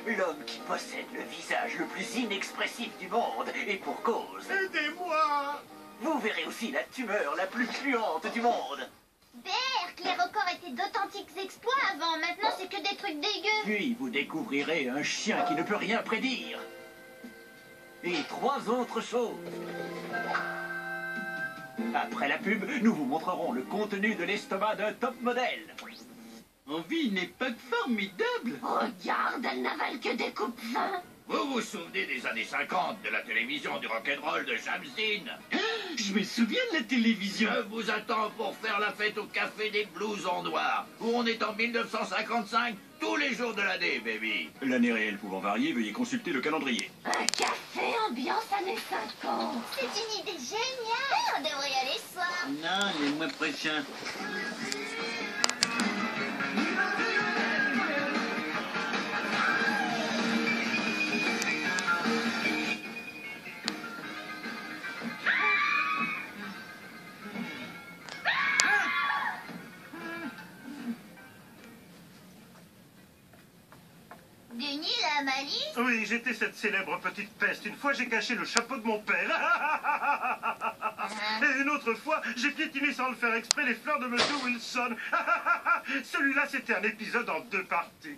l'homme qui possède le visage le plus inexpressif du monde, et pour cause. Aidez-moi! Vous verrez aussi la tumeur la plus puante du monde. Berk, les records étaient d'authentiques exploits avant. Maintenant, c'est que des trucs dégueux. Puis vous découvrirez un chien qui ne peut rien prédire. Et 3 autres choses. Après la pub, nous vous montrerons le contenu de l'estomac d'un top modèle. On vit une époque formidable. Regarde, elle n'avale que des coupes-fins. Vous vous souvenez des années 50, de la télévision, du rock'n'roll, de Shamsin? Je me souviens de la télévision. Je vous attends pour faire la fête au Café des Blousons Noirs, où on est en 1955, tous les jours de l'année, baby. L'année réelle pouvant varier, veuillez consulter le calendrier. Un café ambiance années 50. C'est une idée géniale. On devrait y aller ce soir. Non, les mois prochains. Denis, la malice. Oui, j'étais cette célèbre petite peste. Une fois, j'ai caché le chapeau de mon père. Et une autre fois, j'ai piétiné sans le faire exprès les fleurs de Monsieur Wilson. Celui-là, c'était un épisode en 2 parties.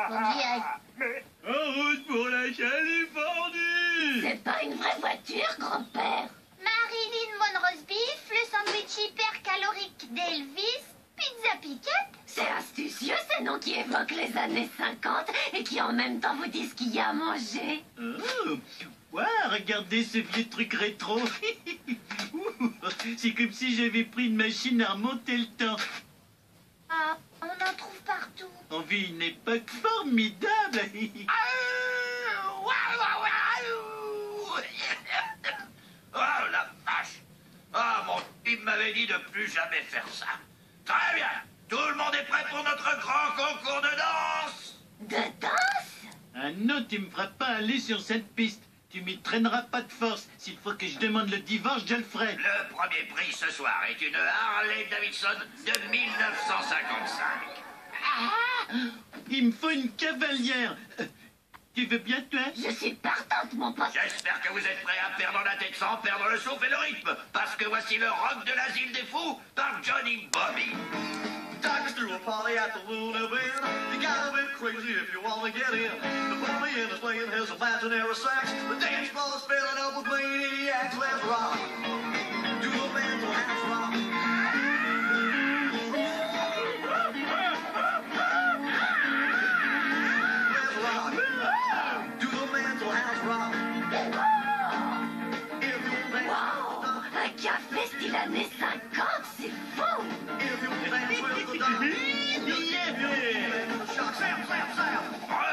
On y aille. Mais En route pour la Californie. C'est pas une vraie voiture, grand-père. Marilyn Monroe's Beef, le sandwich hyper calorique d'Elvis, pizza piquette. C'est astucieux ces noms qui évoquent les années 50 et qui en même temps vous disent ce qu'il y a à manger. Oh, ouais, regardez ce vieux truc rétro. C'est comme si j'avais pris une machine à remonter le temps. Ah, on en trouve partout. On vit une époque formidable. Oh la vache! Ah, il m'avait dit de plus jamais faire ça. Très bien! Tout le monde est prêt pour notre grand concours de danse? De danse? Ah non, tu me feras pas aller sur cette piste. Tu m'y traîneras pas de force. S'il faut que je demande le divorce, je le ferai. Le premier prix ce soir est une Harley Davidson de 1955. Ah, Il me faut une cavalière. Tu veux bien, toi? je suis partante, mon pote. J'espère que vous êtes prêts à perdre la tête sans perdre le souffle et le rythme, parce que voici le rock de l'asile des fous par Johnny Bobby. Doctors threw a party at the Luna Bin. You gotta be crazy if you wanna get in. The boogie in is playing his imaginary sax. The dance floor is filling up with maniacs. Let's rock. Do the mental house rock. Let's rock. Do the mental house rock. If you dance, Wow, un café style années 50, c'est fou. if you dance with the dog.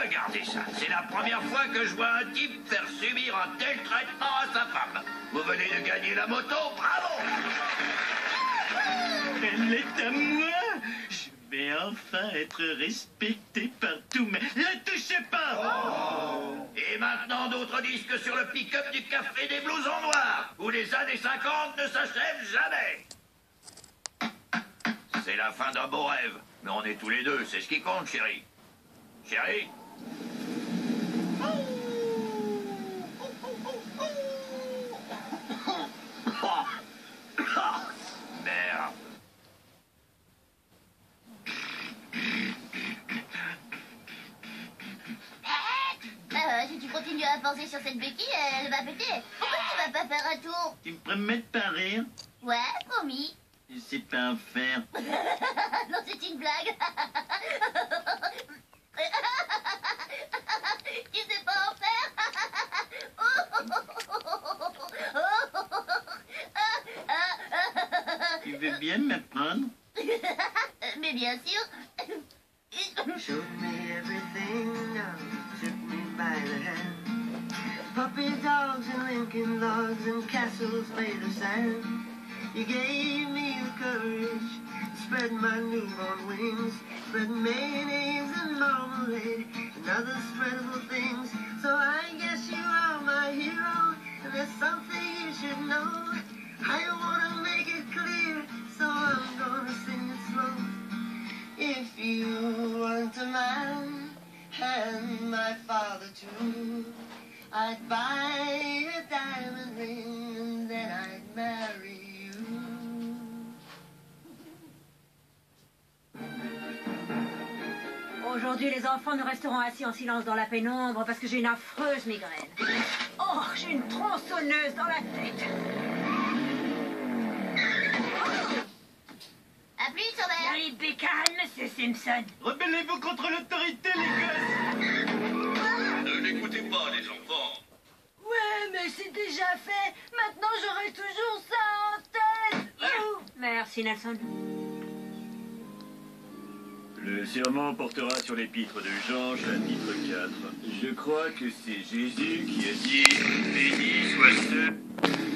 Regardez ça, c'est la première fois que je vois un type faire subir un tel traitement à sa femme. Vous venez de gagner la moto, bravo! Elle est à moi. Je vais enfin être respecté par tous, mais la touchez pas. Et maintenant, d'autres disques sur le pick-up du Café des Blousons Noirs, où les années 50 ne s'achèvent jamais. C'est la fin d'un beau rêve, mais on est tous les deux, c'est ce qui compte, chérie. Chérie? Merde. Si tu continues à penser sur cette béquille, elle va péter. Pourquoi tu vas pas faire un tour? Tu me promets de pas rire? Ouais, promis. Je sais pas en faire. Non, c'est une blague. Tu sais pas en faire. Tu veux bien m'apprendre? Mais bien sûr. Showed me everything now, took me by the hand. Puppy dogs and Lincoln logs and castles made of sand. You gave me the courage, spread my newborn wings, spread mayonnaise and marmalade and other spreadable things. So I guess you are my hero, and there's something you should know. I wanna make it clear, so I'm gonna sing it slow. If you want a man my father too. I'd buy a diamond ring and then I'd marry you. Aujourd'hui, les enfants, nous resterons assis en silence dans la pénombre parce que j'ai une affreuse migraine. Oh, j'ai une tronçonneuse dans la tête. À plus, Sauveur. Allez, bécane, monsieur Simpson. Rebellez-vous contre l'autorité, les gosses. Ne l'écoutez pas, les enfants. Ouais, mais c'est déjà fait. Maintenant, j'aurai toujours ça en tête. Merci, Nelson. Le serment portera sur l'épître de Jean, chapitre 4. Je crois que c'est Jésus qui a dit « Béni soit ceux... »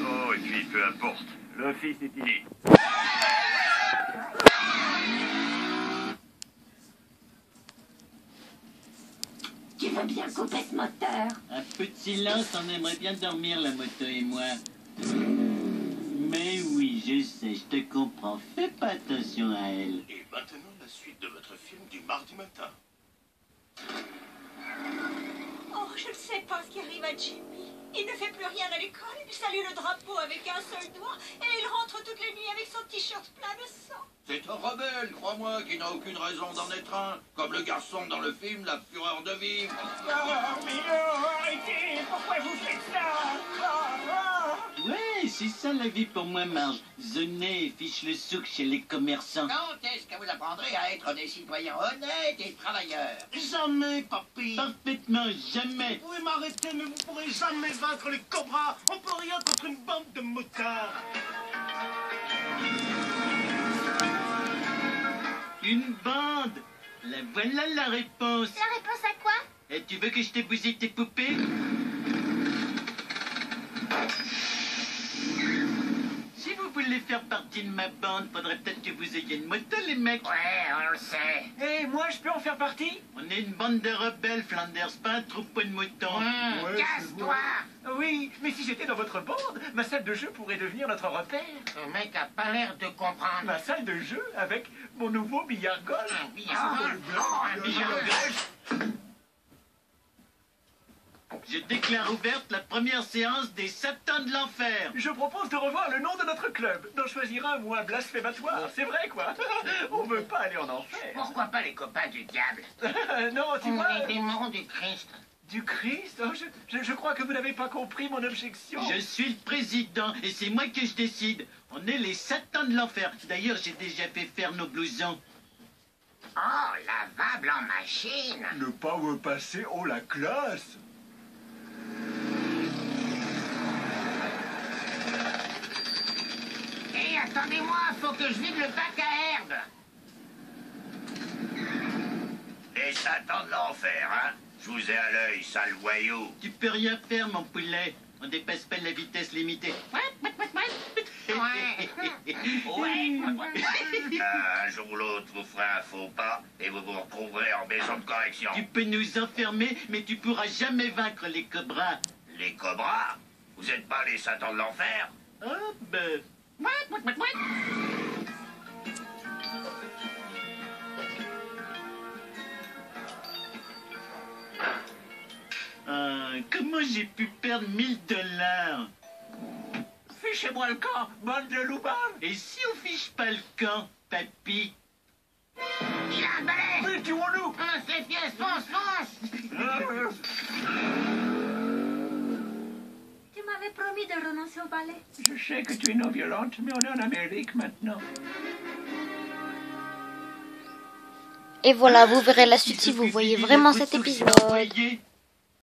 Oh, et puis peu importe. L'office est fini. Tu veux bien couper ce moteur? Un peu de silence, on aimerait bien dormir, la moto et moi. Mais oui, je sais, je te comprends. Fais pas attention à elle. Et maintenant, la suite de votre film du mardi matin. Oh, je ne sais pas ce qui arrive à Jimmy. Il ne fait plus rien à l'école. Il salue le drapeau avec un seul doigt et il rentre toutes les nuits avec son t-shirt plein de sang. C'est un rebelle, crois-moi, qui n'a aucune raison d'en être un. Comme le garçon dans le film La Fureur de vivre. Arrêtez! Pourquoi vous faites ça? Ouais, c'est ça la vie pour moi, Marge. Zonner et fiche le souk chez les commerçants. Quand est-ce que vous apprendrez à être des citoyens honnêtes et travailleurs? Jamais, papy. Parfaitement, jamais. Vous pouvez m'arrêter, mais vous pourrez jamais vaincre les cobras. On peut rien contre une bande de motards. Une bande. La voilà la réponse. La réponse à quoi? Et tu veux que je te bousille tes poupées? Si vous voulez faire partie de ma bande, faudrait peut-être que vous ayez une moto, les mecs. Ouais, on le sait. Et moi, je peux en faire partie? On est une bande de rebelles, Flanders, pas un troupeau de moutons. Casse-toi! Oui, mais si j'étais dans votre bande, ma salle de jeu pourrait devenir notre repère. Ce mec a pas l'air de comprendre. Ma salle de jeu avec mon nouveau billard golf. Un billard golf? Oh, un billard golf! Je déclare ouverte la première séance des Satans de l'Enfer. Je propose de revoir le nom de notre club, d'en choisir un moins blasphématoire. C'est vrai, quoi. On veut pas aller en enfer. Pourquoi pas les copains du diable? Non, tu vois... Les démons du Christ. Du Christ? Oh, je crois que vous n'avez pas compris mon objection. Je suis le président et c'est moi que je décide. On est les Satans de l'Enfer. D'ailleurs, j'ai déjà fait faire nos blousons. Oh, lavable en machine. Le power passé, oh la classe. Hé, attendez-moi, faut que je vide le bac à herbe. Les Satans de l'Enfer, hein? Je vous ai à l'œil, sale voyou. Tu peux rien faire, mon poulet. On dépasse pas la vitesse limitée. Un jour ou l'autre, vous ferez un faux pas et vous vous retrouverez en maison de correction. Tu peux nous enfermer, mais tu pourras jamais vaincre les cobras. Les cobras? Vous êtes pas les Satans de l'Enfer? Oh, ben... Comment j'ai pu perdre 1000 $? Fichez-moi le camp, bande de loupards. Et si on fiche pas le camp, papy? Il a un balai! Mais tuons-nous. C'est pièce, fonce, fonce! Tu m'avais promis de renoncer au ballet. Je sais que tu es non violente, mais on est en Amérique maintenant. Et voilà, vous verrez la suite si vous voyez vraiment cet épisode.